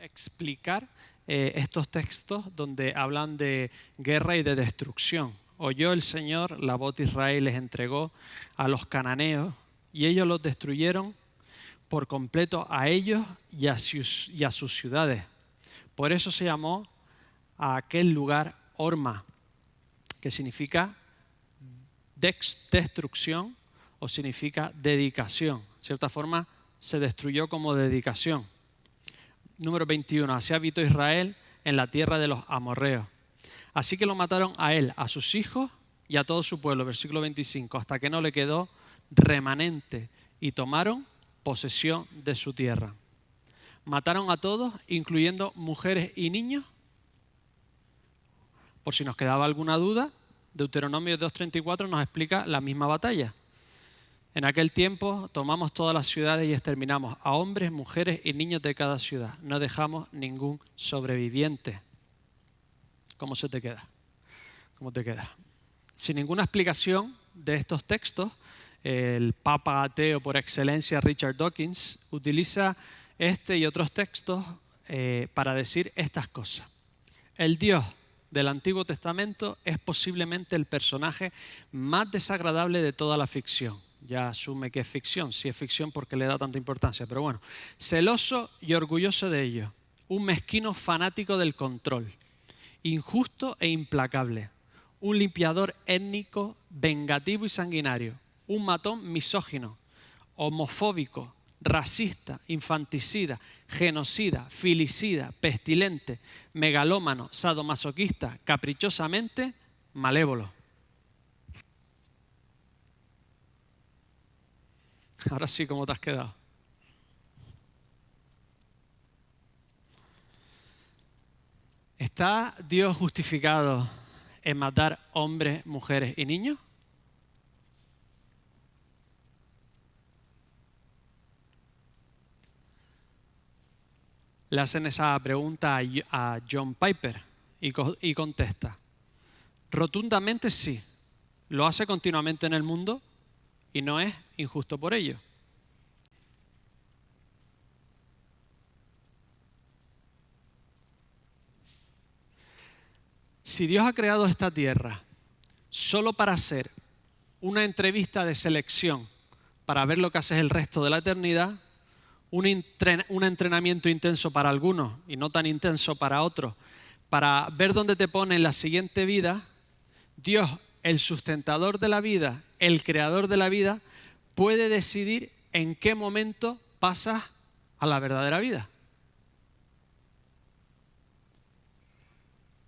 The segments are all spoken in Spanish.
explicar estos textos donde hablan de guerra y de destrucción. Oyó el Señor la voz de Israel, les entregó a los cananeos y ellos los destruyeron por completo a ellos y a sus ciudades. Por eso se llamó a aquel lugar Horma, que significa destrucción o significa dedicación. De cierta forma, se destruyó como dedicación. Número 21. Así habitó Israel en la tierra de los amorreos. Así que lo mataron a él, a sus hijos y a todo su pueblo. Versículo 25. Hasta que no le quedó remanente y tomaron posesión de su tierra. Mataron a todos, incluyendo mujeres y niños. Por si nos quedaba alguna duda, Deuteronomio 2:34 nos explica la misma batalla. En aquel tiempo tomamos todas las ciudades y exterminamos a hombres, mujeres y niños de cada ciudad. No dejamos ningún sobreviviente. ¿Cómo se te queda? ¿Cómo te queda? Sin ninguna explicación de estos textos, el papa ateo por excelencia, Richard Dawkins, utiliza este y otros textos para decir estas cosas. El Dios del Antiguo Testamento es posiblemente el personaje más desagradable de toda la ficción. Ya asume que es ficción, si es ficción porque le da tanta importancia, pero bueno. Celoso y orgulloso de ello, un mezquino fanático del control, injusto e implacable, un limpiador étnico, vengativo y sanguinario, un matón misógino, homofóbico, racista, infanticida, genocida, filicida, pestilente, megalómano, sadomasoquista, caprichosamente malévolo. Ahora sí, ¿cómo te has quedado? ¿Está Dios justificado en matar hombres, mujeres y niños? Le hacen esa pregunta a John Piper y contesta: rotundamente sí, lo hace continuamente en el mundo y no es injusto por ello. Si Dios ha creado esta tierra solo para hacer una entrevista de selección para ver lo que haces el resto de la eternidad, un entrenamiento intenso para algunos y no tan intenso para otros, para ver dónde te pone en la siguiente vida, Dios, el sustentador de la vida, el creador de la vida, puede decidir en qué momento pasas a la verdadera vida.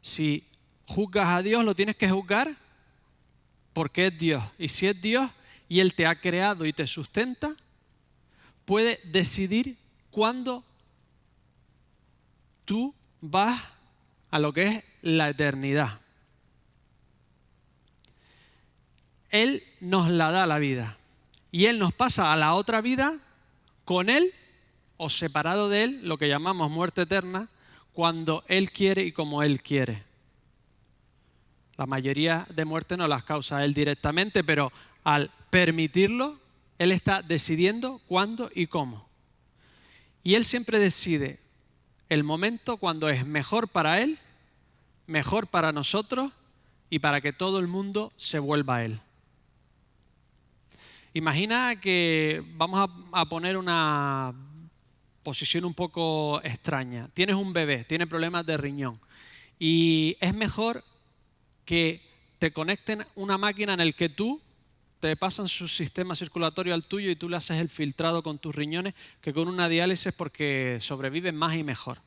Si juzgas a Dios, lo tienes que juzgar porque es Dios. Y si es Dios y Él te ha creado y te sustenta, puede decidir cuándo tú vas a lo que es la eternidad. Él nos la da la vida y Él nos pasa a la otra vida con Él o separado de Él, lo que llamamos muerte eterna, cuando Él quiere y como Él quiere. La mayoría de muertes no las causa Él directamente, pero al permitirlo, Él está decidiendo cuándo y cómo. Y Él siempre decide el momento cuando es mejor para Él, mejor para nosotros y para que todo el mundo se vuelva a Él. Imagina que vamos a poner una posición un poco extraña. Tienes un bebé, tiene problemas de riñón y es mejor que te conecten una máquina en la que tú te pasan su sistema circulatorio al tuyo y tú le haces el filtrado con tus riñones que con una diálisis porque sobreviven más y mejor.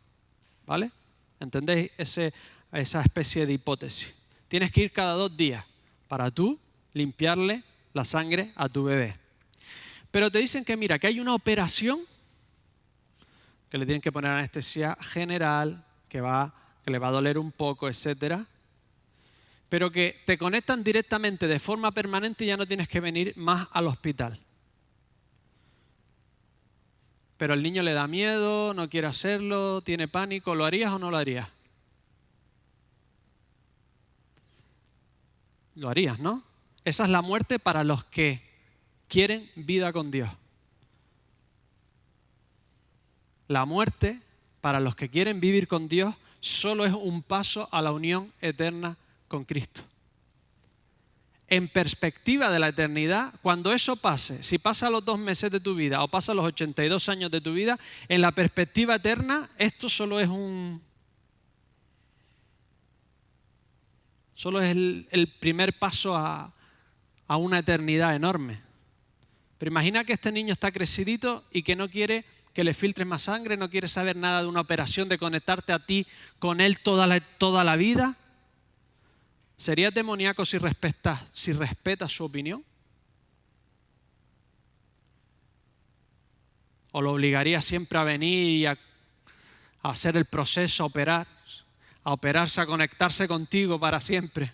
¿Vale? ¿Entendéis esa especie de hipótesis? Tienes que ir cada 2 días para tú limpiarle la sangre a tu bebé. Pero te dicen que mira, que hay una operación que le tienen que poner anestesia general, que le va a doler un poco, etcétera, pero que te conectan directamente de forma permanente y ya no tienes que venir más al hospital. Pero el niño le da miedo, no quiere hacerlo, tiene pánico. ¿Lo harías o no lo harías? Lo harías, ¿no? Esa es la muerte para los que quieren vida con Dios. La muerte para los que quieren vivir con Dios, solo es un paso a la unión eterna con Cristo. En perspectiva de la eternidad, cuando eso pase, si pasa los 2 meses de tu vida o pasa los 82 años de tu vida, en la perspectiva eterna, esto solo es el primer paso a una eternidad enorme. Pero imagina que este niño está crecidito y que no quiere que le filtres más sangre, no quiere saber nada de una operación, de conectarte a ti con él toda la vida. ¿Serías demoníaco si respetas su opinión? ¿O lo obligarías siempre a venir y a hacer el proceso, a operarse, a conectarse contigo para siempre?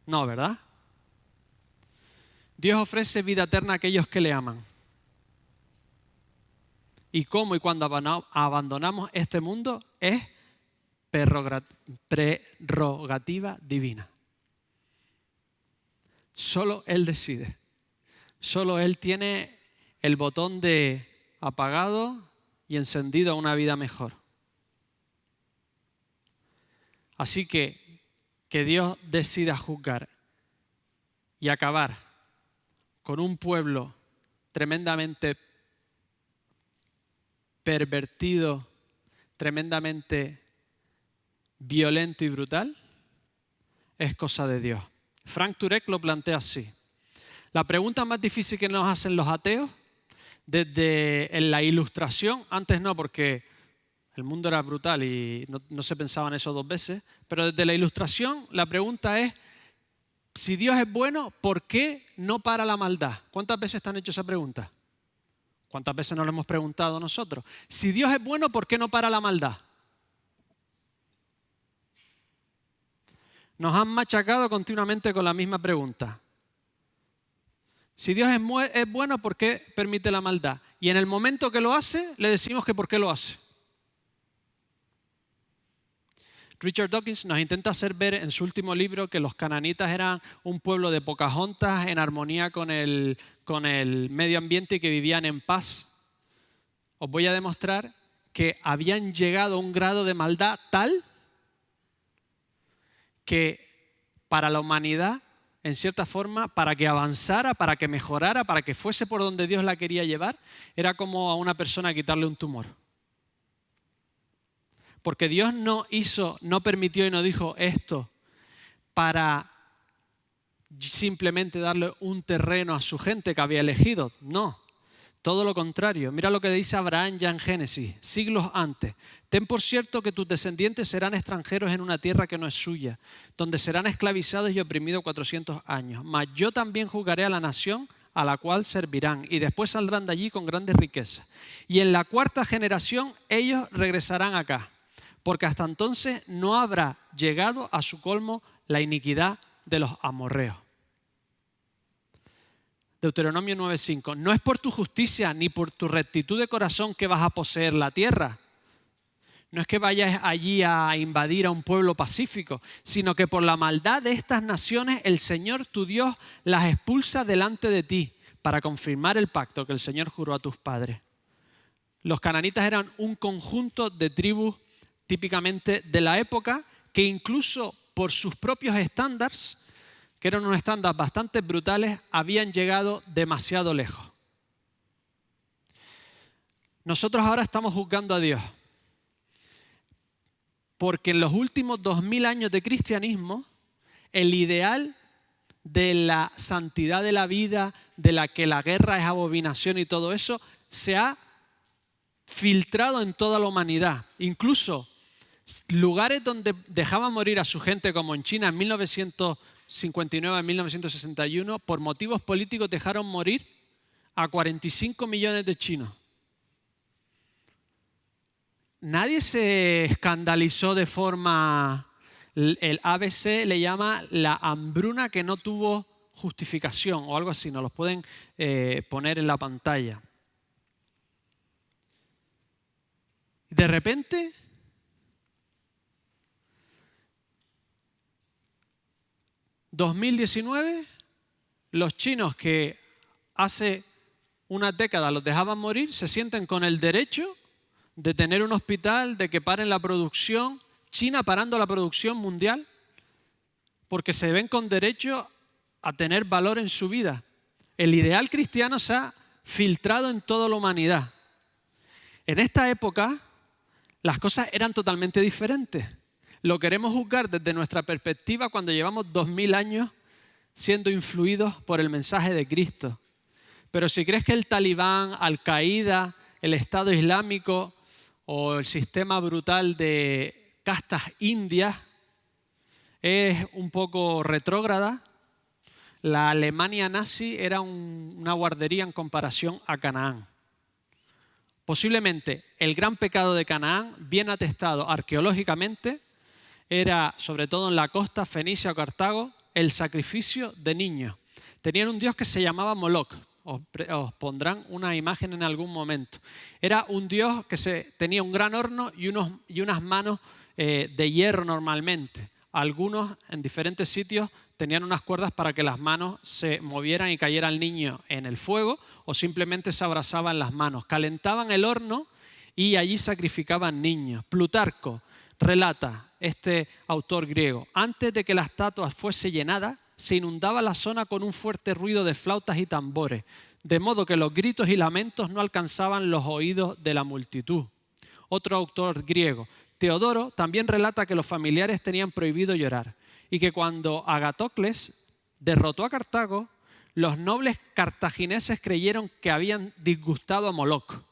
No, ¿verdad? Dios ofrece vida eterna a aquellos que le aman. Y cómo y cuando abandonamos este mundo es prerrogativa divina. Solo Él decide. Solo Él tiene el botón de apagado y encendido a una vida mejor. Así que Dios decida juzgar y acabar con un pueblo tremendamente pervertido, tremendamente violento y brutal, es cosa de Dios. Frank Turek lo plantea así. La pregunta más difícil que nos hacen los ateos, desde en la Ilustración, antes no, porque el mundo era brutal y no se pensaba en eso 2 veces, pero desde la Ilustración la pregunta es, si Dios es bueno, ¿por qué no para la maldad? ¿Cuántas veces te han hecho esa pregunta? ¿Cuántas veces nos lo hemos preguntado nosotros? Si Dios es bueno, ¿por qué no para la maldad? Nos han machacado continuamente con la misma pregunta. Si Dios es bueno, ¿por qué permite la maldad? Y en el momento que lo hace, le decimos que ¿por qué lo hace? Richard Dawkins nos intenta hacer ver en su último libro que los cananitas eran un pueblo de Pocahontas en armonía con el medio ambiente y que vivían en paz. Os voy a demostrar que habían llegado a un grado de maldad tal que para la humanidad, en cierta forma, para que avanzara, para que mejorara, para que fuese por donde Dios la quería llevar, era como a una persona quitarle un tumor. Porque Dios no permitió y no dijo esto para simplemente darle un terreno a su gente que había elegido. No, todo lo contrario. Mira lo que dice Abraham ya en Génesis, siglos antes. Ten por cierto que tus descendientes serán extranjeros en una tierra que no es suya, donde serán esclavizados y oprimidos 400 años. Mas yo también juzgaré a la nación a la cual servirán, y después saldrán de allí con grandes riquezas. Y en la 4ª generación ellos regresarán acá, porque hasta entonces no habrá llegado a su colmo la iniquidad de los amorreos. Deuteronomio 9:5. No es por tu justicia ni por tu rectitud de corazón que vas a poseer la tierra. No es que vayas allí a invadir a un pueblo pacífico, sino que por la maldad de estas naciones el Señor tu Dios las expulsa delante de ti para confirmar el pacto que el Señor juró a tus padres. Los cananitas eran un conjunto de tribus típicamente de la época que incluso por sus propios estándares, que eran unos estándares bastante brutales, habían llegado demasiado lejos. Nosotros ahora estamos juzgando a Dios, porque en los últimos 2000 años de cristianismo, el ideal de la santidad de la vida, de la que la guerra es abominación y todo eso, se ha filtrado en toda la humanidad. Incluso lugares donde dejaban morir a su gente, como en China en 1959, en 1961, por motivos políticos dejaron morir a 45 millones de chinos. Nadie se escandalizó de forma... El ABC le llama la hambruna que no tuvo justificación o algo así, nos los pueden poner en la pantalla. De repente, ...2019, los chinos que hace unas décadas los dejaban morir se sienten con el derecho de tener un hospital, de que paren la producción. China parando la producción mundial porque se ven con derecho a tener valor en su vida. El ideal cristiano se ha filtrado en toda la humanidad. En esta época las cosas eran totalmente diferentes. Lo queremos juzgar desde nuestra perspectiva cuando llevamos 2000 años siendo influidos por el mensaje de Cristo. Pero si crees que el Talibán, Al-Qaeda, el Estado Islámico o el sistema brutal de castas indias es un poco retrógrada, la Alemania nazi era una guardería en comparación a Canaán. Posiblemente el gran pecado de Canaán, bien atestado arqueológicamente, era, sobre todo en la costa fenicia o Cartago, el sacrificio de niños. Tenían un dios que se llamaba Moloch. Os pondrán una imagen en algún momento. Era un dios que tenía un gran horno y unas manos de hierro normalmente. Algunos en diferentes sitios tenían unas cuerdas para que las manos se movieran y cayera el niño en el fuego o simplemente se abrazaban las manos. Calentaban el horno y allí sacrificaban niños. Plutarco relata, este autor griego, antes de que la estatua fuese llenada, se inundaba la zona con un fuerte ruido de flautas y tambores, de modo que los gritos y lamentos no alcanzaban los oídos de la multitud. Otro autor griego, Teodoro, también relata que los familiares tenían prohibido llorar y que cuando Agatocles derrotó a Cartago, los nobles cartagineses creyeron que habían disgustado a Moloch.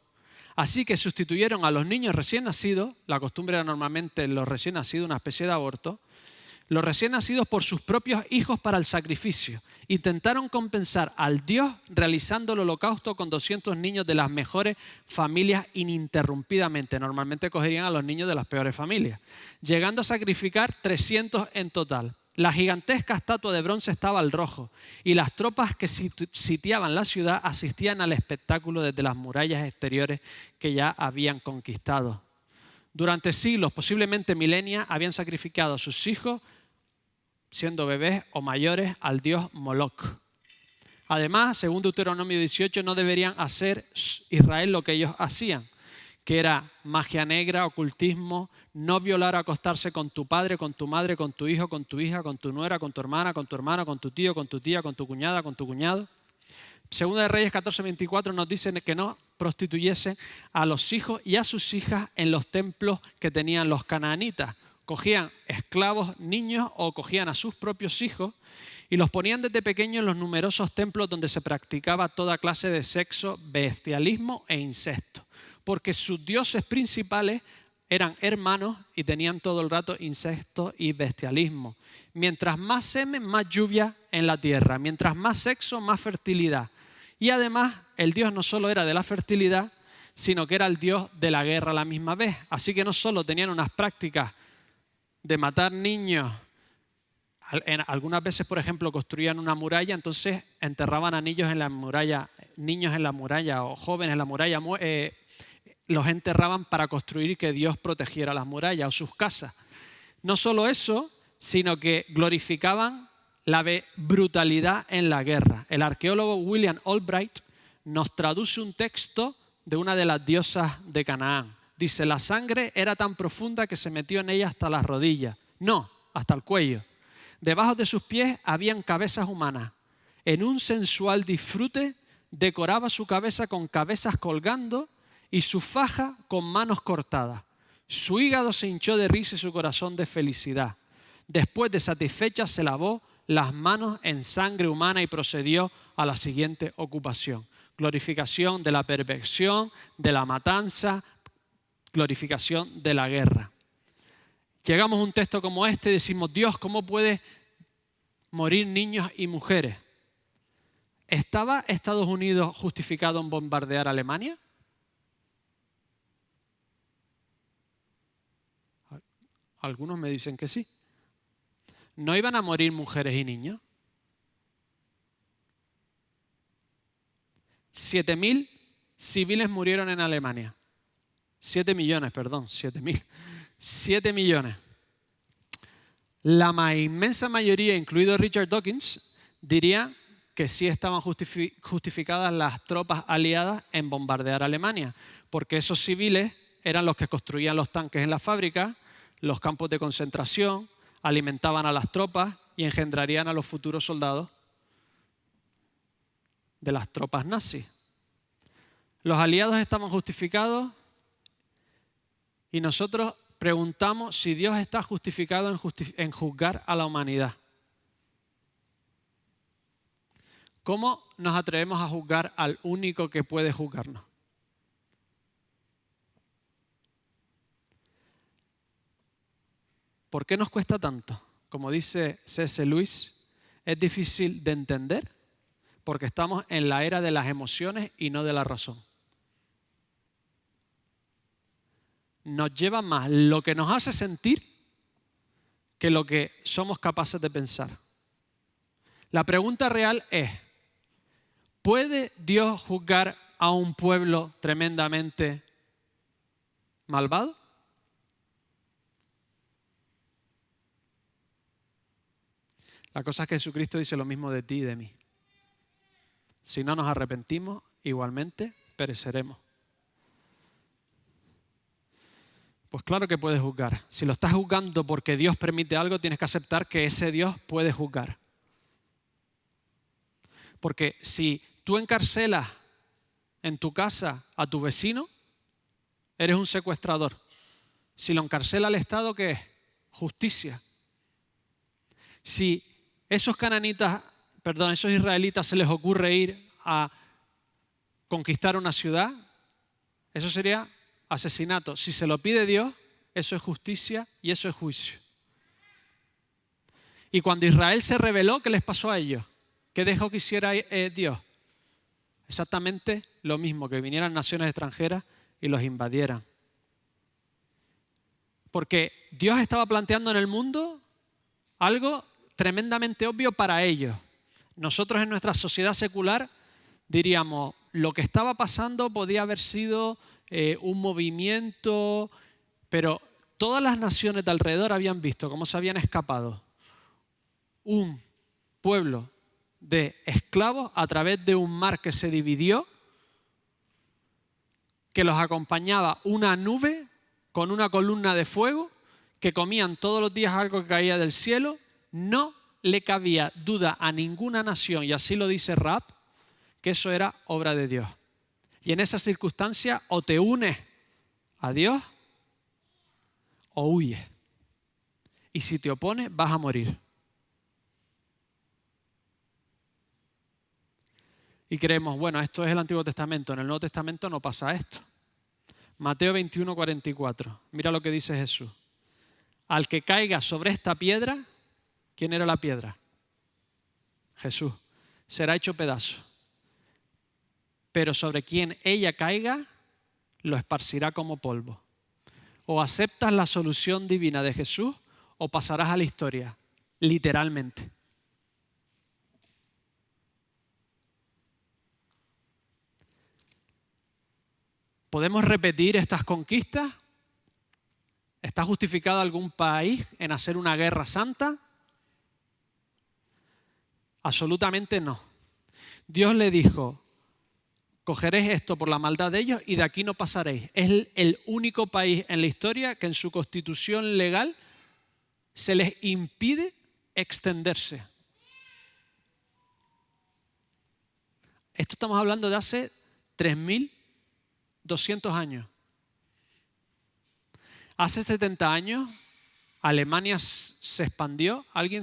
Así que sustituyeron a los niños recién nacidos, la costumbre era normalmente los recién nacidos, una especie de aborto, los recién nacidos por sus propios hijos para el sacrificio. Intentaron compensar al Dios realizando el holocausto con 200 niños de las mejores familias ininterrumpidamente. Normalmente cogerían a los niños de las peores familias, llegando a sacrificar 300 en total. La gigantesca estatua de bronce estaba al rojo y las tropas que sitiaban la ciudad asistían al espectáculo desde las murallas exteriores que ya habían conquistado. Durante siglos, posiblemente milenias, habían sacrificado a sus hijos, siendo bebés o mayores, al dios Moloch. Además, según Deuteronomio 18, no deberían hacer Israel lo que ellos hacían, que era magia negra, ocultismo, no violar o acostarse con tu padre, con tu madre, con tu hijo, con tu hija, con tu nuera, con tu hermana, con tu hermano, con tu tío, con tu tía, con tu cuñada, con tu cuñado. Segunda de Reyes 14:24 nos dice que no prostituyesen a los hijos y a sus hijas en los templos que tenían los canaanitas. Cogían esclavos, niños o cogían a sus propios hijos y los ponían desde pequeños en los numerosos templos donde se practicaba toda clase de sexo, bestialismo e incesto. Porque sus dioses principales eran hermanos y tenían todo el rato incesto y bestialismo. Mientras más semen, más lluvia en la tierra. Mientras más sexo, más fertilidad. Y además, el Dios no solo era de la fertilidad, sino que era el Dios de la guerra a la misma vez. Así que no solo tenían unas prácticas de matar niños, algunas veces, por ejemplo, construían una muralla, entonces enterraban a niños en la muralla o jóvenes en la muralla, los enterraban para construir y que Dios protegiera las murallas o sus casas. No solo eso, sino que glorificaban la brutalidad en la guerra. El arqueólogo William Albright nos traduce un texto de una de las diosas de Canaán. Dice, la sangre era tan profunda que se metió en ella hasta las rodillas. No, hasta el cuello. Debajo de sus pies habían cabezas humanas. En un sensual disfrute decoraba su cabeza con cabezas colgando y su faja con manos cortadas. Su hígado se hinchó de risa y su corazón de felicidad. Después de satisfecha se lavó las manos en sangre humana y procedió a la siguiente ocupación. Glorificación de la perversión, de la matanza, glorificación de la guerra. Llegamos a un texto como este y decimos, Dios, ¿cómo puede morir niños y mujeres? ¿Estaba Estados Unidos justificado en bombardear Alemania? Algunos me dicen que sí. ¿No iban a morir mujeres y niños? 7.000 civiles murieron en Alemania. 7 millones. 7 millones. La inmensa mayoría, incluido Richard Dawkins, diría que sí estaban justificadas las tropas aliadas en bombardear Alemania, porque esos civiles eran los que construían los tanques en la fábrica, los campos de concentración, alimentaban a las tropas y engendrarían a los futuros soldados de las tropas nazis. Los aliados estaban justificados y nosotros preguntamos si Dios está justificado en juzgar a la humanidad. ¿Cómo nos atrevemos a juzgar al único que puede juzgarnos? ¿Por qué nos cuesta tanto? Como dice C.S. Lewis, es difícil de entender porque estamos en la era de las emociones y no de la razón. Nos lleva más lo que nos hace sentir que lo que somos capaces de pensar. La pregunta real es, ¿puede Dios juzgar a un pueblo tremendamente malvado? La cosa es que Jesucristo dice lo mismo de ti y de mí. Si no nos arrepentimos, igualmente pereceremos. Pues claro que puedes juzgar. Si lo estás juzgando porque Dios permite algo, tienes que aceptar que ese Dios puede juzgar. Porque si tú encarcelas en tu casa a tu vecino, eres un secuestrador. Si lo encarcela el Estado, ¿qué es? Justicia. Si esos israelitas se les ocurre ir a conquistar una ciudad, eso sería asesinato. Si se lo pide Dios, eso es justicia y eso es juicio. Y cuando Israel se rebeló, ¿qué les pasó a ellos? ¿Qué dejó que hiciera Dios? Exactamente lo mismo, que vinieran naciones extranjeras y los invadieran. Porque Dios estaba planteando en el mundo algo tremendamente obvio para ellos. Nosotros en nuestra sociedad secular diríamos, lo que estaba pasando podía haber sido un movimiento, pero todas las naciones de alrededor habían visto cómo se habían escapado un pueblo de esclavos a través de un mar que se dividió, que los acompañaba una nube con una columna de fuego, que comían todos los días algo que caía del cielo. No le cabía duda a ninguna nación, y así lo dice Raab, que eso era obra de Dios. Y en esa circunstancia o te unes a Dios o huyes. Y si te opones, vas a morir. Y creemos, bueno, esto es el Antiguo Testamento, en el Nuevo Testamento no pasa esto. Mateo 21, 44. Mira lo que dice Jesús. Al que caiga sobre esta piedra, ¿quién era la piedra? Jesús. Será hecho pedazo. Pero sobre quien ella caiga, lo esparcirá como polvo. O aceptas la solución divina de Jesús o pasarás a la historia, literalmente. ¿Podemos repetir estas conquistas? ¿Está justificado algún país en hacer una guerra santa? Absolutamente no. Dios le dijo, cogeréis esto por la maldad de ellos y de aquí no pasaréis. Es el único país en la historia que en su constitución legal se les impide extenderse. Esto estamos hablando de hace 3.200 años. Hace 70 años Alemania se expandió. ¿Alguien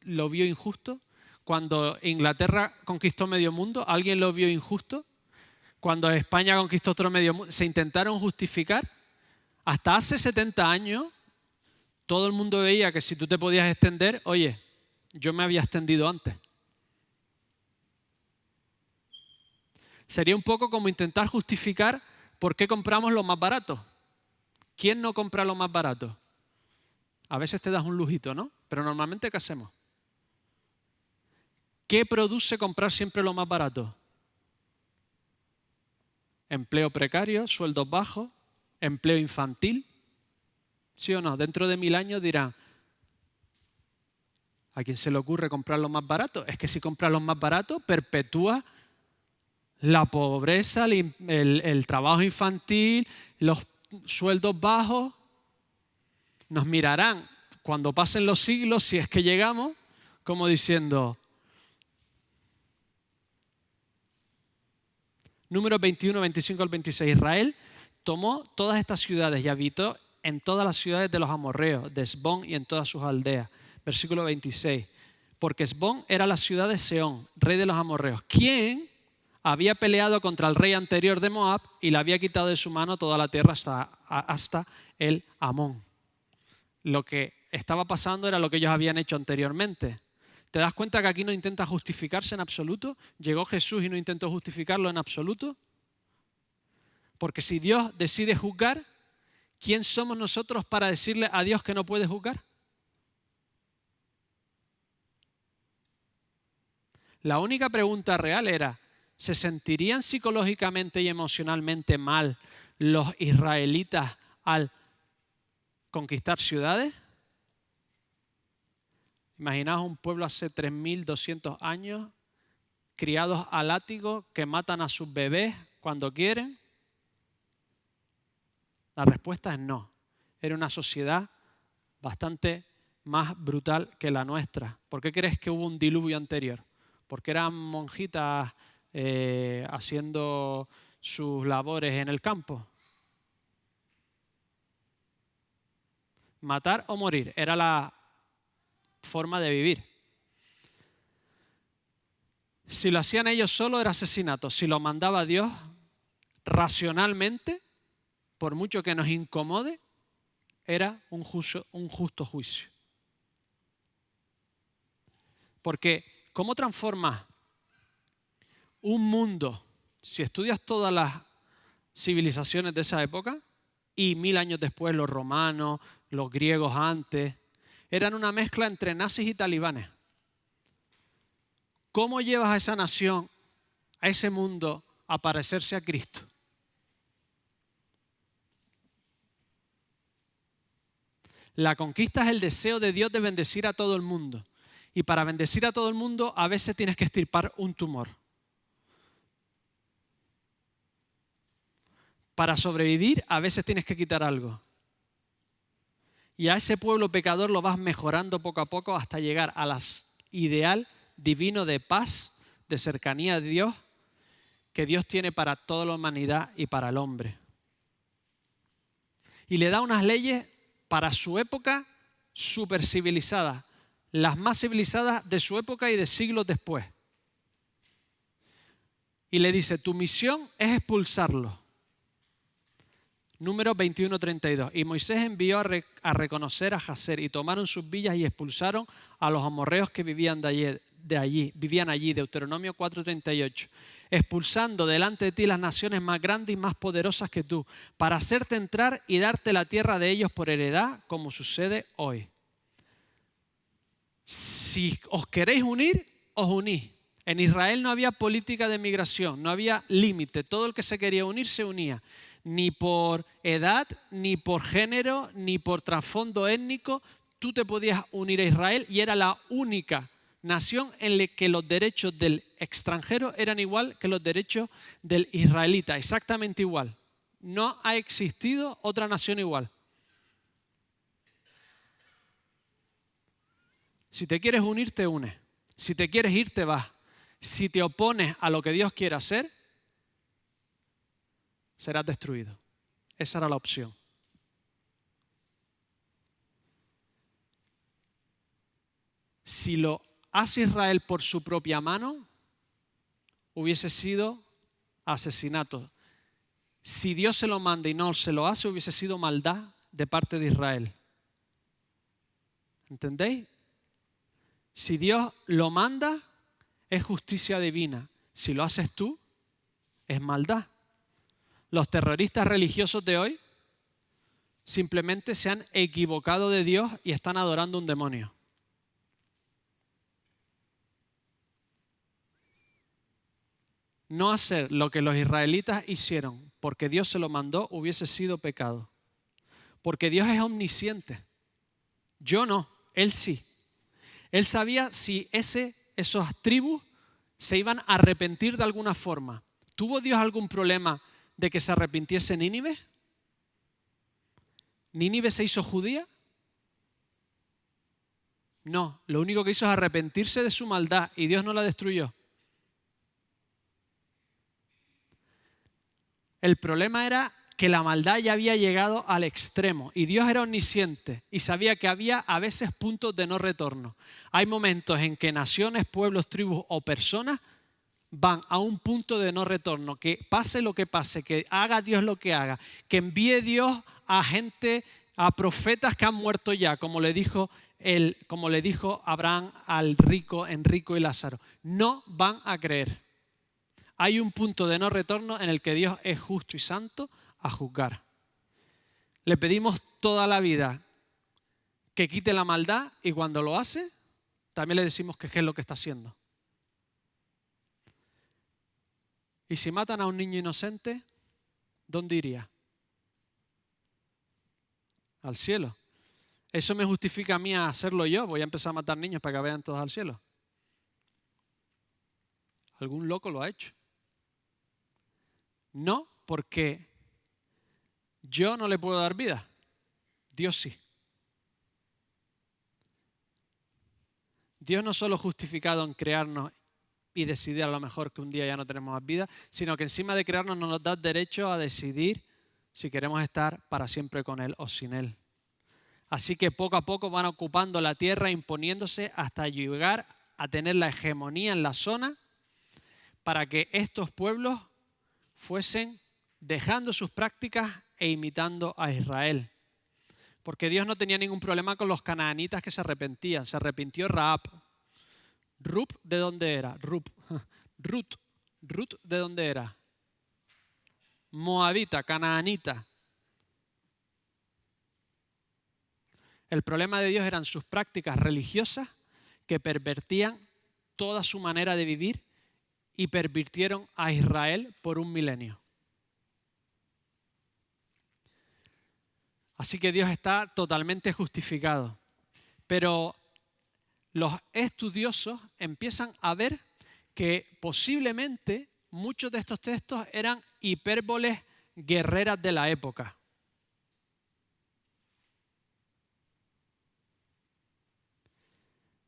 lo vio injusto? Cuando Inglaterra conquistó medio mundo, ¿alguien lo vio injusto? Cuando España conquistó otro medio mundo, se intentaron justificar. Hasta hace 70 años todo el mundo veía que si tú te podías extender, oye, yo me había extendido antes. Sería un poco como intentar justificar por qué compramos lo más barato. ¿Quién no compra lo más barato? A veces te das un lujito, ¿no? Pero normalmente, ¿qué hacemos? ¿Qué produce comprar siempre lo más barato? Empleo precario, sueldos bajos, empleo infantil. ¿Sí o no? Dentro de 1000 años dirán, ¿a quién se le ocurre comprar lo más barato? Es que si compras lo más barato, perpetúa la pobreza, el trabajo infantil, los sueldos bajos, nos mirarán cuando pasen los siglos, si es que llegamos, como diciendo, Números 21, 25 al 26, Israel tomó todas estas ciudades y habitó en todas las ciudades de los amorreos, de Hesbón y en todas sus aldeas. Versículo 26, porque Hesbón era la ciudad de Sehón, rey de los amorreos, quien había peleado contra el rey anterior de Moab y le había quitado de su mano toda la tierra hasta el Amón. Lo que estaba pasando era lo que ellos habían hecho anteriormente. ¿Te das cuenta que aquí no intenta justificarse en absoluto? Llegó Jesús y no intentó justificarlo en absoluto. Porque si Dios decide juzgar, ¿quién somos nosotros para decirle a Dios que no puede juzgar? La única pregunta real era, ¿se sentirían psicológicamente y emocionalmente mal los israelitas al conquistar ciudades? Imaginaos un pueblo hace 3.200 años, criados a látigo, que matan a sus bebés cuando quieren. La respuesta es no. Era una sociedad bastante más brutal que la nuestra. ¿Por qué crees que hubo un diluvio anterior? Porque eran monjitas haciendo sus labores en el campo. Matar o morir era la forma de vivir. Si lo hacían ellos solo era asesinato. Si lo mandaba Dios racionalmente, por mucho que nos incomode, era un justo juicio. Porque ¿cómo transforma un mundo, si estudias todas las civilizaciones de esa época, y 1000 años después los romanos, los griegos antes, eran una mezcla entre nazis y talibanes? ¿Cómo llevas a esa nación, a ese mundo, a parecerse a Cristo? La conquista es el deseo de Dios de bendecir a todo el mundo. Y para bendecir a todo el mundo, a veces tienes que extirpar un tumor. Para sobrevivir, a veces tienes que quitar algo. Y a ese pueblo pecador lo vas mejorando poco a poco hasta llegar al ideal divino de paz, de cercanía de Dios, que Dios tiene para toda la humanidad y para el hombre. Y le da unas leyes para su época súper civilizadas, las más civilizadas de su época y de siglos después. Y le dice, tu misión es expulsarlos. Números 21:32. Y Moisés envió a reconocer a Jazer y tomaron sus villas y expulsaron a los amorreos que vivían vivían allí. Deuteronomio 4:38. Expulsando delante de ti las naciones más grandes y más poderosas que tú, para hacerte entrar y darte la tierra de ellos por heredad, como sucede hoy. Si os queréis unir, os unís. En Israel no había política de migración, no había límite. Todo el que se quería unir se unía. Ni por edad, ni por género, ni por trasfondo étnico, tú te podías unir a Israel y era la única nación en la que los derechos del extranjero eran igual que los derechos del israelita, exactamente igual. No ha existido otra nación igual. Si te quieres unir, te unes. Si te quieres ir, te vas. Si te opones a lo que Dios quiere hacer, serás destruido. Esa era la opción. Si lo hace Israel por su propia mano, hubiese sido asesinato. Si Dios se lo manda y no se lo hace, hubiese sido maldad de parte de Israel. ¿Entendéis? Si Dios lo manda, es justicia divina. Si lo haces tú, es maldad. Los terroristas religiosos de hoy simplemente se han equivocado de Dios y están adorando a un demonio. No hacer lo que los israelitas hicieron porque Dios se lo mandó hubiese sido pecado. Porque Dios es omnisciente. Yo no, Él sí. Él sabía si esas tribus se iban a arrepentir de alguna forma. ¿Tuvo Dios algún problema de que se arrepintiese Nínive? ¿Nínive se hizo judía? No, lo único que hizo es arrepentirse de su maldad y Dios no la destruyó. El problema era que la maldad ya había llegado al extremo y Dios era omnisciente y sabía que había a veces puntos de no retorno. Hay momentos en que naciones, pueblos, tribus o personas van a un punto de no retorno, que pase lo que pase, que haga Dios lo que haga, que envíe Dios a gente, a profetas que han muerto ya, como le dijo Abraham al rico Enrico y Lázaro. No van a creer. Hay un punto de no retorno en el que Dios es justo y santo a juzgar. Le pedimos toda la vida que quite la maldad y cuando lo hace, también le decimos que qué es lo que está haciendo. Y si matan a un niño inocente, ¿dónde iría? Al cielo. ¿Eso me justifica a mí a hacerlo yo? Voy a empezar a matar niños para que vayan todos al cielo. Algún loco lo ha hecho. No, porque yo no le puedo dar vida. Dios sí. Dios no solo justificado en crearnos y decidir a lo mejor que un día ya no tenemos más vida, sino que encima de crearnos nos da derecho a decidir si queremos estar para siempre con Él o sin Él. Así que poco a poco van ocupando la tierra, imponiéndose hasta llegar a tener la hegemonía en la zona para que estos pueblos fuesen dejando sus prácticas e imitando a Israel. Porque Dios no tenía ningún problema con los canaanitas que se arrepentían. Se arrepintió Rahab. ¿Rup de dónde era? Ruth, ¿de dónde era? Moabita, canaanita. El problema de Dios eran sus prácticas religiosas que pervertían toda su manera de vivir y pervirtieron a Israel por un milenio. Así que Dios está totalmente justificado. Pero los estudiosos empiezan a ver que posiblemente muchos de estos textos eran hipérboles guerreras de la época.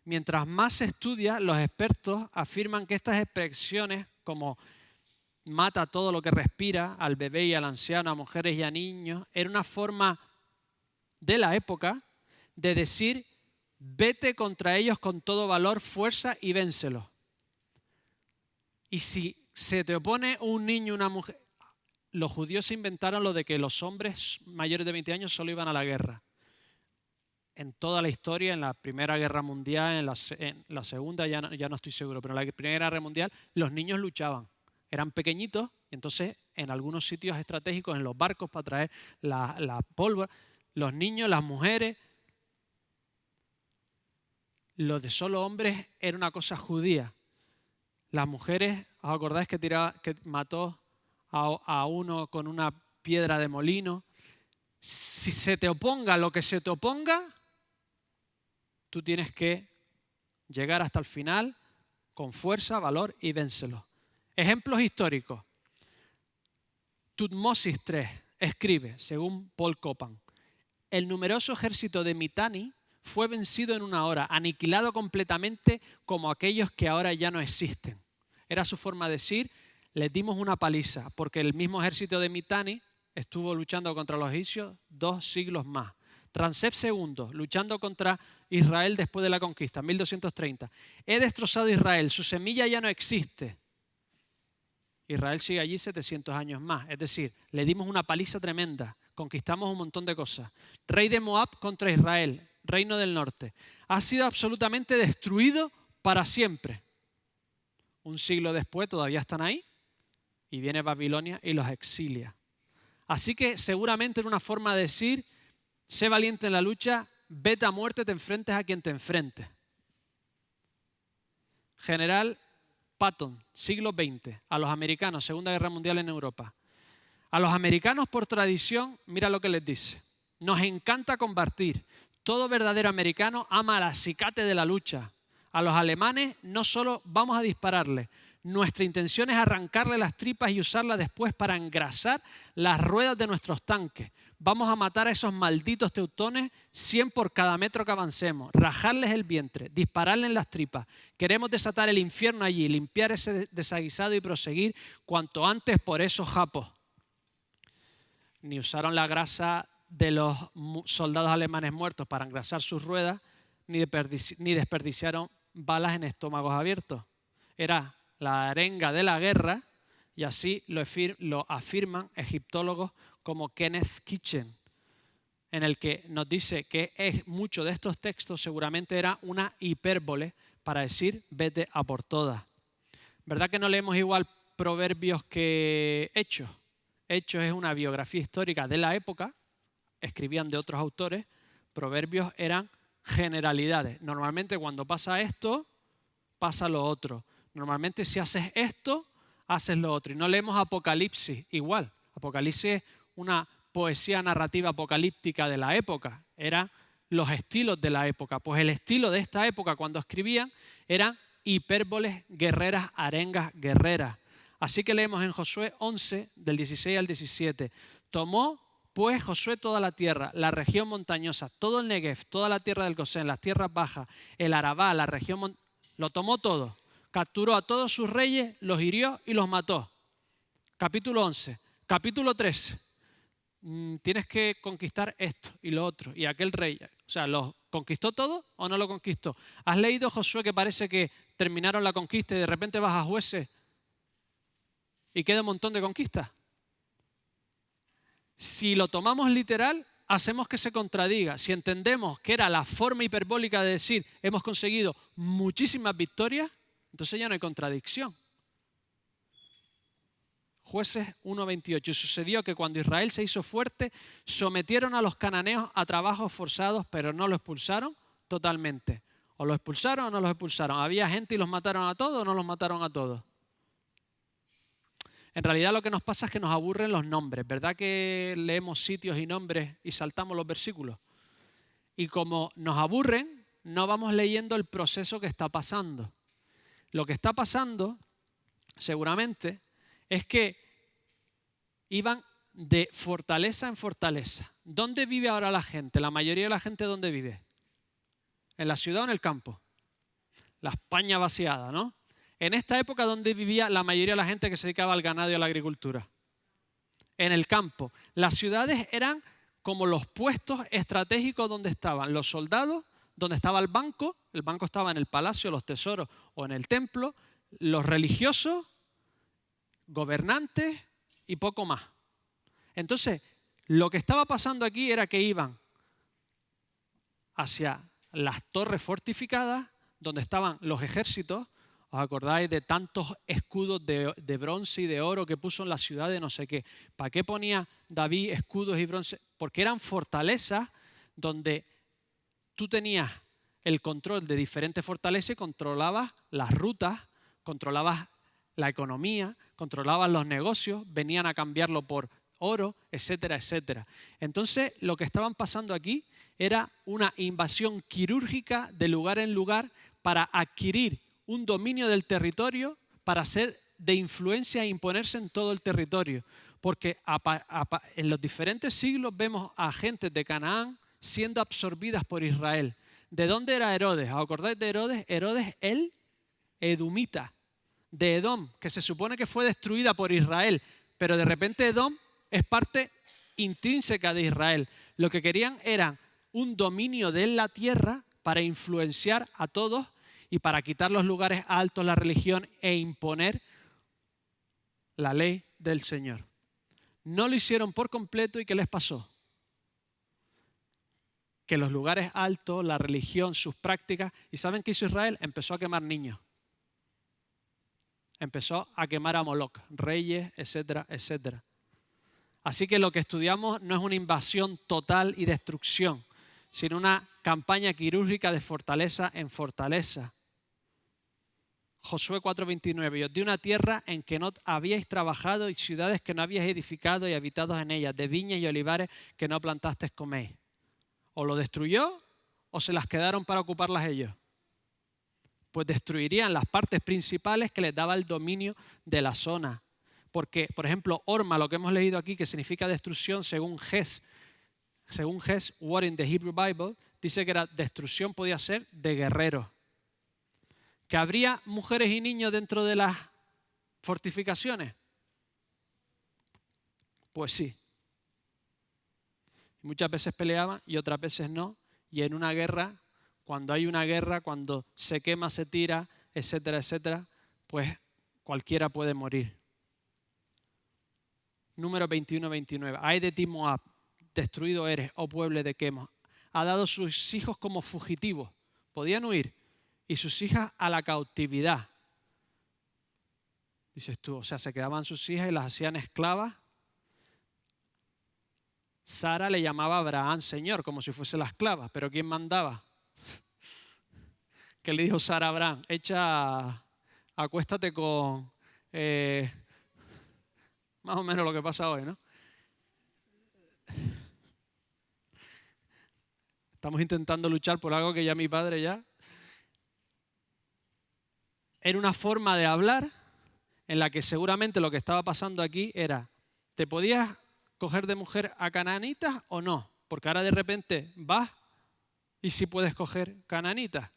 Mientras más se estudia, los expertos afirman que estas expresiones como mata a todo lo que respira, al bebé y al anciano, a mujeres y a niños, era una forma de la época de decir: vete contra ellos con todo valor, fuerza y vénselos. Y si se te opone un niño, una mujer, los judíos se inventaron lo de que los hombres mayores de 20 años solo iban a la guerra. En toda la historia, en la Primera Guerra Mundial, en la Segunda, ya no estoy seguro, pero en la Primera Guerra Mundial los niños luchaban. Eran pequeñitos y entonces en algunos sitios estratégicos, en los barcos para traer la pólvora, los niños, las mujeres. Lo de solo hombres era una cosa judía. Las mujeres, ¿os acordáis que mató a uno con una piedra de molino? Si se te oponga lo que se te oponga, tú tienes que llegar hasta el final con fuerza, valor y vénselo. Ejemplos históricos. Tutmosis III escribe, según Paul Copan: el numeroso ejército de Mitanni fue vencido en una hora, aniquilado completamente como aquellos que ahora ya no existen. Era su forma de decir: les dimos una paliza, porque el mismo ejército de Mitanni estuvo luchando contra los egipcios 2 siglos más. Ramsés II, luchando contra Israel después de la conquista, 1230. He destrozado Israel, su semilla ya no existe. Israel sigue allí 700 años más. Es decir, le dimos una paliza tremenda, conquistamos un montón de cosas. Rey de Moab contra Israel, reino del norte. Ha sido absolutamente destruido para siempre. Un siglo después todavía están ahí y viene Babilonia y los exilia. Así que seguramente era una forma de decir: sé valiente en la lucha, vete a muerte, te enfrentes a quien te enfrentes. General Patton, siglo XX, a los americanos, Segunda Guerra Mundial en Europa. A los americanos por tradición, mira lo que les dice: nos encanta combatir. Todo verdadero americano ama al acicate de la lucha. A los alemanes no solo vamos a dispararles, nuestra intención es arrancarle las tripas y usarlas después para engrasar las ruedas de nuestros tanques. Vamos a matar a esos malditos teutones, 100 por cada metro que avancemos, rajarles el vientre, dispararles en las tripas. Queremos desatar el infierno allí, limpiar ese desaguisado y proseguir cuanto antes por esos japos. Ni usaron la grasa de los soldados alemanes muertos para engrasar sus ruedas, ni desperdiciaron balas en estómagos abiertos. Era la arenga de la guerra, y así lo afirman egiptólogos como Kenneth Kitchen, en el que nos dice que mucho de estos textos seguramente era una hipérbole para decir vete a por todas. ¿Verdad que no leemos igual Proverbios que Hechos? Hechos es una biografía histórica de la época, escribían de otros autores. Proverbios eran generalidades. Normalmente cuando pasa esto, pasa lo otro. Normalmente si haces esto, haces lo otro. Y no leemos Apocalipsis igual. Apocalipsis es una poesía narrativa apocalíptica de la época. Eran los estilos de la época. Pues el estilo de esta época cuando escribían eran hipérboles guerreras, arengas guerreras. Así que leemos en Josué 11, del 16 al 17. Tomó pues Josué toda la tierra, la región montañosa, todo el Negev, toda la tierra del Gosén, las tierras bajas, el Arabá, la región lo tomó todo. Capturó a todos sus reyes, los hirió y los mató. Capítulo 11. Capítulo 13. Tienes que conquistar esto y lo otro. Y aquel rey, o sea, ¿lo conquistó todo o no lo conquistó? ¿Has leído, Josué, que parece que terminaron la conquista y de repente vas a Jueces y queda un montón de conquistas? Si lo tomamos literal, hacemos que se contradiga. Si entendemos que era la forma hiperbólica de decir hemos conseguido muchísimas victorias, entonces ya no hay contradicción. Jueces 1:28. Y sucedió que cuando Israel se hizo fuerte, sometieron a los cananeos a trabajos forzados, pero no lo expulsaron totalmente. O lo expulsaron o no los expulsaron. Había gente y los mataron a todos o no los mataron a todos. En realidad lo que nos pasa es que nos aburren los nombres. ¿Verdad que leemos sitios y nombres y saltamos los versículos? Y como nos aburren, no vamos leyendo el proceso que está pasando. Lo que está pasando, seguramente, es que iban de fortaleza en fortaleza. ¿Dónde vive ahora la gente? La mayoría de la gente, ¿dónde vive? ¿En la ciudad o en el campo? La España vaciada, ¿no? En esta época, ¿dónde vivía la mayoría de la gente que se dedicaba al ganado y a la agricultura? En el campo. Las ciudades eran como los puestos estratégicos donde estaban los soldados, donde estaba el banco estaba en el palacio, los tesoros o en el templo, los religiosos, gobernantes y poco más. Entonces, lo que estaba pasando aquí era que iban hacia las torres fortificadas, donde estaban los ejércitos. ¿Os acordáis de tantos escudos de bronce y de oro que puso en la ciudad de no sé qué? ¿Para qué ponía David escudos y bronce? Porque eran fortalezas donde tú tenías el control de diferentes fortalezas y controlabas las rutas, controlabas la economía, controlabas los negocios, venían a cambiarlo por oro, etcétera, etcétera. Entonces, lo que estaban pasando aquí era una invasión quirúrgica de lugar en lugar para adquirir un dominio del territorio, para ser de influencia e imponerse en todo el territorio. Porque en los diferentes siglos vemos a gentes de Canaán siendo absorbidas por Israel. ¿De dónde era Herodes? ¿Os acordáis de Herodes? Herodes el Edomita, de Edom, que se supone que fue destruida por Israel, pero de repente Edom es parte intrínseca de Israel. Lo que querían era un dominio de la tierra para influenciar a todos y para quitar los lugares altos, la religión e imponer la ley del Señor. No lo hicieron por completo. ¿Y qué les pasó? Que los lugares altos, la religión, sus prácticas, ¿y saben qué hizo Israel? Empezó a quemar niños. Empezó a quemar a Moloc, reyes, etcétera, etcétera. Así que lo que estudiamos no es una invasión total y destrucción, sino una campaña quirúrgica de fortaleza en fortaleza. Josué 4:29, y os di una tierra en que no habíais trabajado y ciudades que no habíais edificado y habitados en ellas, de viñas y olivares que no plantasteis coméis. O lo destruyó o se las quedaron para ocuparlas ellos. Pues destruirían las partes principales que les daba el dominio de la zona. Porque, por ejemplo, Horma, lo que hemos leído aquí, que significa destrucción según Ges, según Hess, War in the Hebrew Bible, dice que la destrucción podía ser de guerreros. ¿Que habría mujeres y niños dentro de las fortificaciones? Pues sí. Muchas veces peleaban y otras veces no. Y en una guerra, cuando hay una guerra, cuando se quema, se tira, etcétera, etcétera, pues cualquiera puede morir. Número 21-29. Ay de ti, Moab, destruido eres, oh pueblo de Quemos. Ha dado sus hijos como fugitivos. Podían huir. Y sus hijas a la cautividad. Dices tú, o sea, se quedaban sus hijas y las hacían esclavas. Sara le llamaba a Abraham Señor, como si fuese la esclava. ¿Pero quién mandaba? ¿Qué le dijo Sara a Abraham? Acuéstate con... más o menos lo que pasa hoy, ¿no? Estamos intentando luchar por algo que ya mi padre ya... Era una forma de hablar en la que seguramente lo que estaba pasando aquí era, ¿te podías coger de mujer a cananitas o no? Porque ahora de repente vas y sí puedes coger cananitas.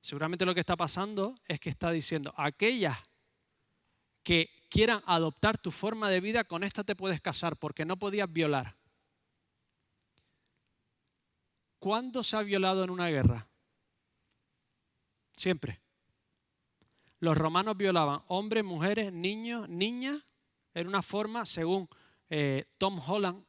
Seguramente lo que está pasando es que está diciendo, aquellas que quieran adoptar tu forma de vida, con esta te puedes casar porque no podías violar. ¿Cuándo se ha violado en una guerra? Siempre. Los romanos violaban hombres, mujeres, niños, niñas. Era una forma, según Tom Holland,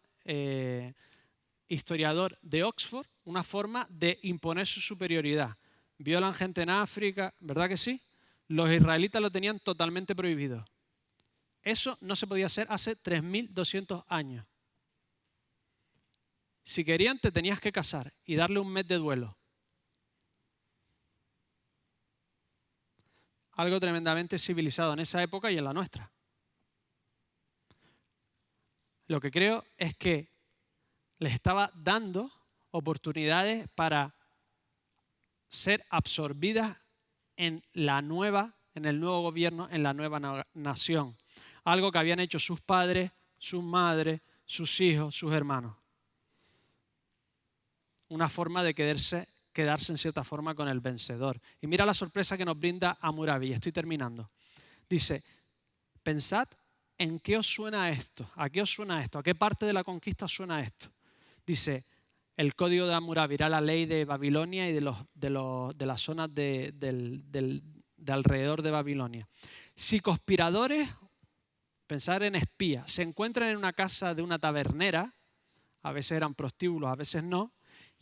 historiador de Oxford, una forma de imponer su superioridad. Violan gente en África, ¿verdad que sí? Los israelitas lo tenían totalmente prohibido. Eso no se podía hacer hace 3.200 años. Si querían, te tenías que casar y darle un mes de duelo. Algo tremendamente civilizado en esa época y en la nuestra. Lo que creo es que les estaba dando oportunidades para ser absorbidas en el nuevo gobierno, en la nueva nación. Algo que habían hecho sus padres, sus madres, sus hijos, sus hermanos. Una forma de quedarse en cierta forma con el vencedor. Y mira la sorpresa que nos brinda Hammurabi. Estoy terminando. Dice, pensad en qué os suena esto, a qué os suena esto, a qué parte de la conquista os suena esto. Dice, el código de Hammurabi era la ley de Babilonia y de las zonas de alrededor de Babilonia. Si conspiradores, pensar en espías, se encuentran en una casa de una tabernera, a veces eran prostíbulos, a veces no,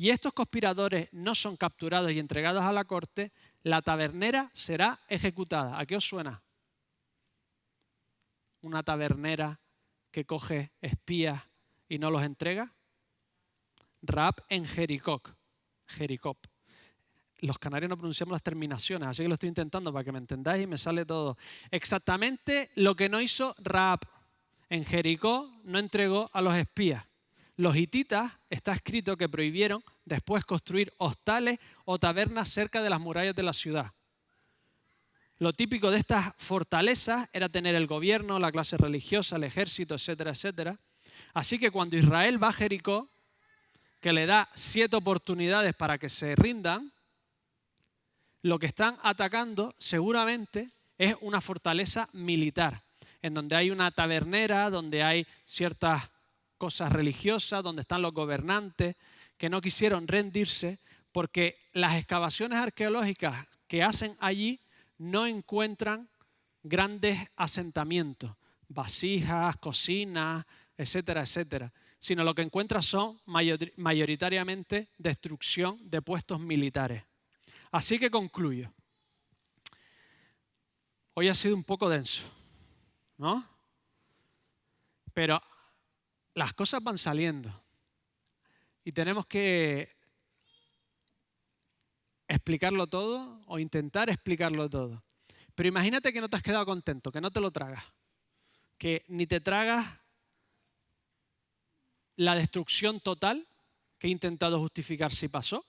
y estos conspiradores no son capturados y entregados a la corte, la tabernera será ejecutada. ¿A qué os suena? Una tabernera que coge espías y no los entrega. Raab en Jericó. Los canarios no pronunciamos las terminaciones, así que lo estoy intentando para que me entendáis y me sale todo. Exactamente lo que no hizo Raab. En Jericó no entregó a los espías. Los hititas, está escrito que prohibieron después construir hostales o tabernas cerca de las murallas de la ciudad. Lo típico de estas fortalezas era tener el gobierno, la clase religiosa, el ejército, etcétera, etcétera. Así que cuando Israel va a Jericó, que le da 7 oportunidades para que se rindan, lo que están atacando seguramente es una fortaleza militar, en donde hay una tabernera, donde hay ciertas cosas religiosas, donde están los gobernantes, que no quisieron rendirse porque las excavaciones arqueológicas que hacen allí no encuentran grandes asentamientos, vasijas, cocinas, etcétera, etcétera, sino lo que encuentran son mayoritariamente destrucción de puestos militares. Así que concluyo. Hoy ha sido un poco denso, ¿no? Pero las cosas van saliendo y tenemos que explicarlo todo o intentar explicarlo todo. Pero imagínate que no te has quedado contento, que no te lo tragas, que ni te tragas la destrucción total que he intentado justificar si pasó,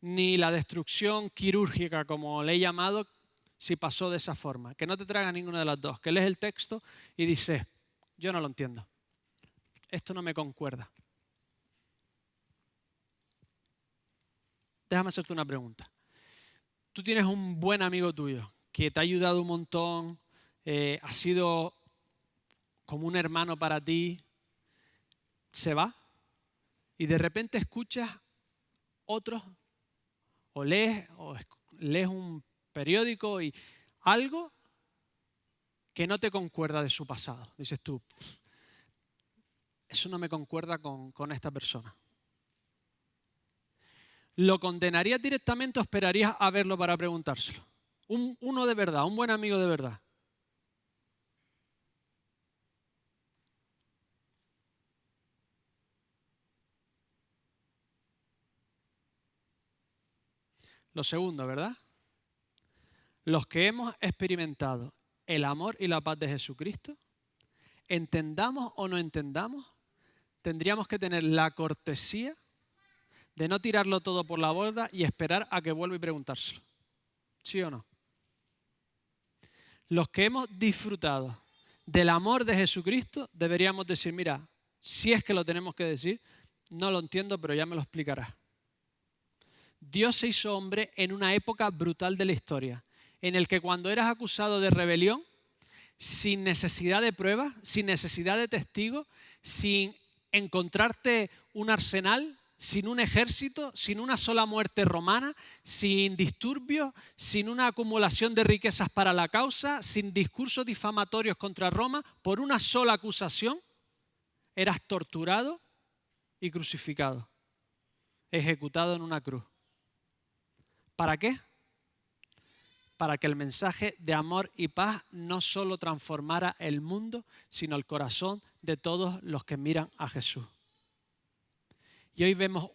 ni la destrucción quirúrgica, como le he llamado, si pasó de esa forma. Que no te tragas ninguna de las dos, que lees el texto y dices, yo no lo entiendo, esto no me concuerda. déjame hacerte una pregunta. Tú tienes un buen amigo tuyo que te ha ayudado un montón, ha sido como un hermano para ti, se va y de repente escuchas otros lees un periódico y algo que no te concuerda de su pasado. Dices tú, eso no me concuerda con esta persona. ¿Lo condenarías directamente o esperarías a verlo para preguntárselo? Uno de verdad, un buen amigo de verdad. Lo segundo, ¿verdad? Los que hemos experimentado el amor y la paz de Jesucristo, entendamos o no entendamos, tendríamos que tener la cortesía de no tirarlo todo por la borda y esperar a que vuelva y preguntárselo. ¿Sí o no? Los que hemos disfrutado del amor de Jesucristo, deberíamos decir, mira, si es que lo tenemos que decir, no lo entiendo, pero ya me lo explicarás. Dios se hizo hombre en una época brutal de la historia, en el que cuando eras acusado de rebelión, sin necesidad de pruebas, sin necesidad de testigos, sin encontrarte un arsenal, sin un ejército, sin una sola muerte romana, sin disturbios, sin una acumulación de riquezas para la causa, sin discursos difamatorios contra Roma, por una sola acusación, eras torturado y crucificado, ejecutado en una cruz. ¿Para qué? Para que el mensaje de amor y paz no solo transformara el mundo, sino el corazón de todos los que miran a Jesús. Y hoy vemos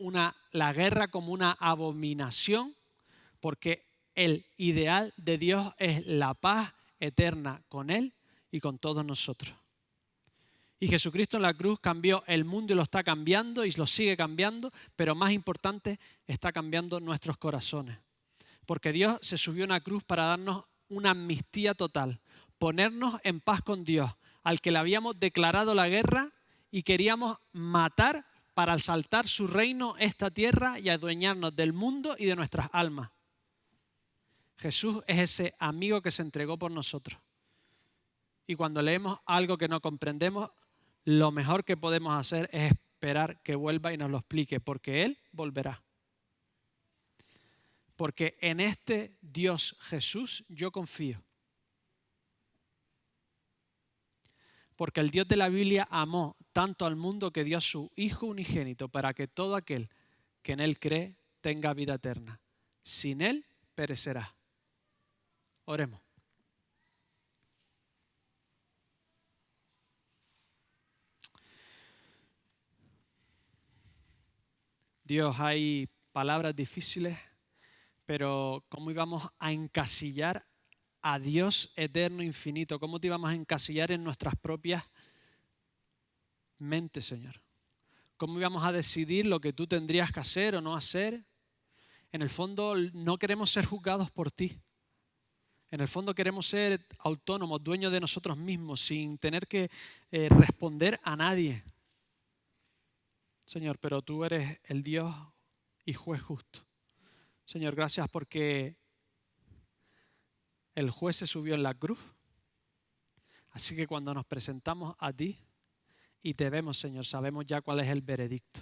la guerra como una abominación, porque el ideal de Dios es la paz eterna con Él y con todos nosotros. Y Jesucristo en la cruz cambió el mundo y lo está cambiando y lo sigue cambiando, pero más importante, está cambiando nuestros corazones. Porque Dios se subió a una cruz para darnos una amnistía total, ponernos en paz con Dios, al que le habíamos declarado la guerra y queríamos matar para asaltar su reino, esta tierra, y adueñarnos del mundo y de nuestras almas. Jesús es ese amigo que se entregó por nosotros. Y cuando leemos algo que no comprendemos, lo mejor que podemos hacer es esperar que vuelva y nos lo explique, porque Él volverá. Porque en este Dios Jesús yo confío. Porque el Dios de la Biblia amó tanto al mundo que dio a su Hijo unigénito para que todo aquel que en Él cree tenga vida eterna. Sin Él perecerá. Oremos. Dios, hay palabras difíciles, pero ¿cómo íbamos a encasillar a Dios eterno, infinito? ¿Cómo te íbamos a encasillar en nuestras propias mentes, Señor? ¿Cómo íbamos a decidir lo que tú tendrías que hacer o no hacer? En el fondo no queremos ser juzgados por ti. En el fondo queremos ser autónomos, dueños de nosotros mismos, sin tener que responder a nadie. Señor, pero tú eres el Dios y juez justo. Señor, gracias porque el juez se subió en la cruz. Así que cuando nos presentamos a ti y te vemos, Señor, sabemos ya cuál es el veredicto.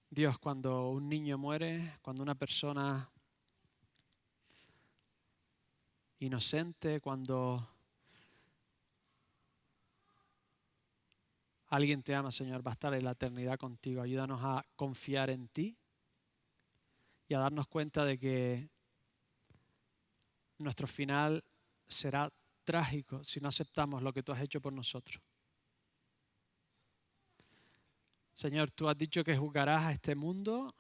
Dios, cuando un niño muere, cuando una persona inocente, cuando alguien te ama, Señor, va a estar en la eternidad contigo. Ayúdanos a confiar en ti y a darnos cuenta de que nuestro final será trágico si no aceptamos lo que tú has hecho por nosotros. Señor, tú has dicho que juzgarás a este mundo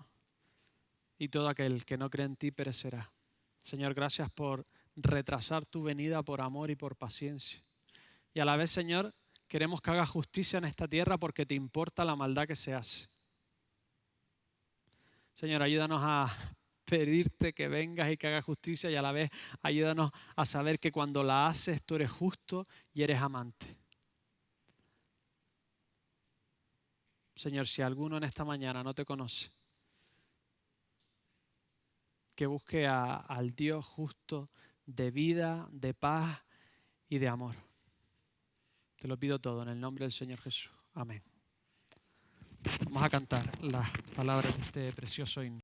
y todo aquel que no cree en ti perecerá. Señor, gracias por retrasar tu venida por amor y por paciencia. Y a la vez, Señor, queremos que hagas justicia en esta tierra porque te importa la maldad que se hace. Señor, ayúdanos a pedirte que vengas y que hagas justicia y a la vez ayúdanos a saber que cuando la haces tú eres justo y eres amante. Señor, si alguno en esta mañana no te conoce, que busque al Dios justo de vida, de paz y de amor. Te lo pido todo en el nombre del Señor Jesús. Amén. Vamos a cantar las palabras de este precioso himno.